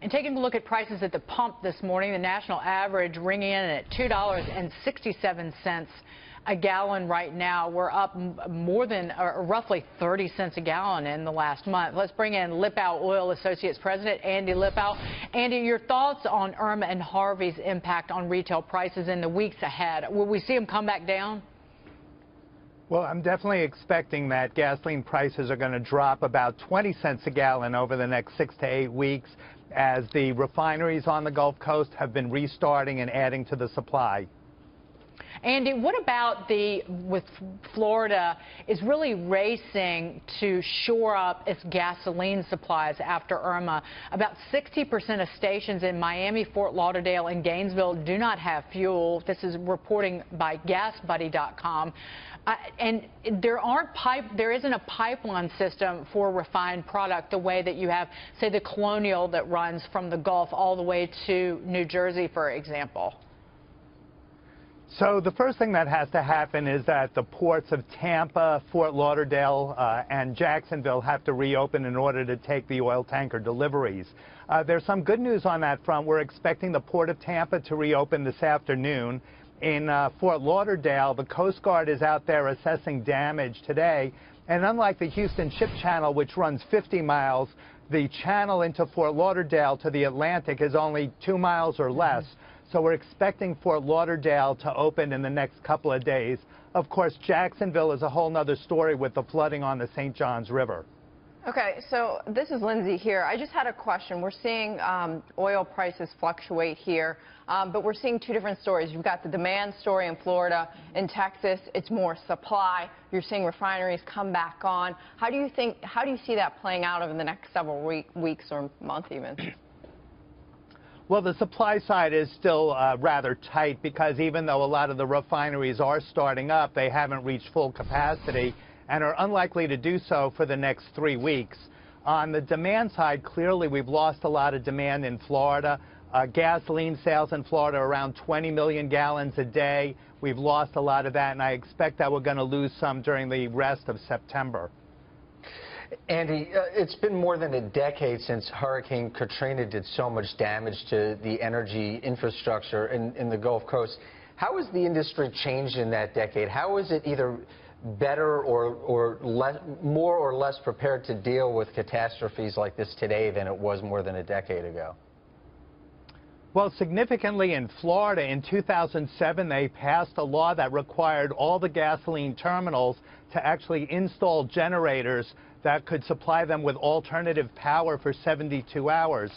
And taking a look at prices at the pump this morning, the national average ringing in at $2.67 a gallon right now. We're up more than roughly 30 cents a gallon in the last month. Let's bring in Lipow Oil Associates President Andy Lipow. Andy, your thoughts on Irma and Harvey's impact on retail prices in the weeks ahead? Will we see them come back down? Well, I'm definitely expecting that gasoline prices are going to drop about 20 cents a gallon over the next 6 to 8 weeks as the refineries on the Gulf Coast have been restarting and adding to the supply. Andy, what about with Florida is really racing to shore up its gasoline supplies after Irma? About 60% of stations in Miami, Fort Lauderdale, and Gainesville do not have fuel. This is reporting by GasBuddy.com. And there isn't a pipeline system for refined product the way that you have, say, the Colonial that runs from the Gulf all the way to New Jersey, for example. So the first thing that has to happen is that the ports of Tampa, Fort Lauderdale, and Jacksonville have to reopen in order to take the oil tanker deliveries. There's some good news on that front. We're expecting the port of Tampa to reopen this afternoon. In Fort Lauderdale, the Coast Guard is out there assessing damage today. And unlike the Houston Ship Channel, which runs 50 miles, the channel into Fort Lauderdale to the Atlantic is only 2 miles or less. So we're expecting Fort Lauderdale to open in the next couple of days. Of course, Jacksonville is a whole nother story with the flooding on the St. Johns River. Okay, so this is Lindsay here. I just had a question. We're seeing oil prices fluctuate here, but we're seeing two different stories. You've got the demand story in Florida. In Texas, it's more supply. You're seeing refineries come back on. How do you see that playing out over the next several weeks or month even? Well, the supply side is still rather tight because even though a lot of the refineries are starting up, they haven't reached full capacity and are unlikely to do so for the next 3 weeks. On the demand side, clearly we've lost a lot of demand in Florida. Gasoline sales in Florida are around 20 million gallons a day. We've lost a lot of that, and I expect that we're going to lose some during the rest of September. Andy, it's been more than a decade since Hurricane Katrina did so much damage to the energy infrastructure in the Gulf Coast. How has the industry changed in that decade? How is it either better or less, more or less prepared to deal with catastrophes like this today than it was more than a decade ago? Well, significantly in Florida, in 2007, they passed a law that required all the gasoline terminals to actually install generators that could supply them with alternative power for 72 hours.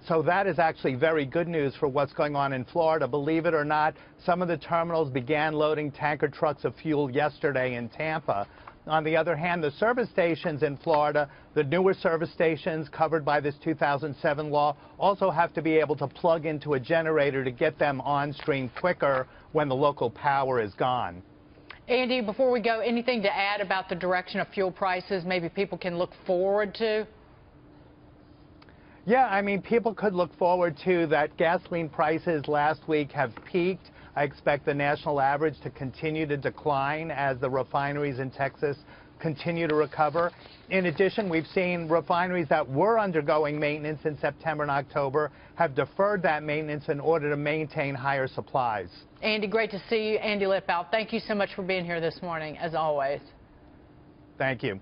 So that is actually very good news for what's going on in Florida. Believe it or not, some of the terminals began loading tanker trucks of fuel yesterday in Tampa. On the other hand, the service stations in Florida, the newer service stations covered by this 2007 law, also have to be able to plug into a generator to get them on stream quicker when the local power is gone. Andy, before we go, anything to add about the direction of fuel prices maybe people can look forward to? Yeah, I mean, people could look forward to that gasoline prices last week have peaked. I expect the national average to continue to decline as the refineries in Texas continue to recover. In addition, we've seen refineries that were undergoing maintenance in September and October have deferred that maintenance in order to maintain higher supplies. Andy, great to see you. Andy Lipow, thank you so much for being here this morning, as always. Thank you.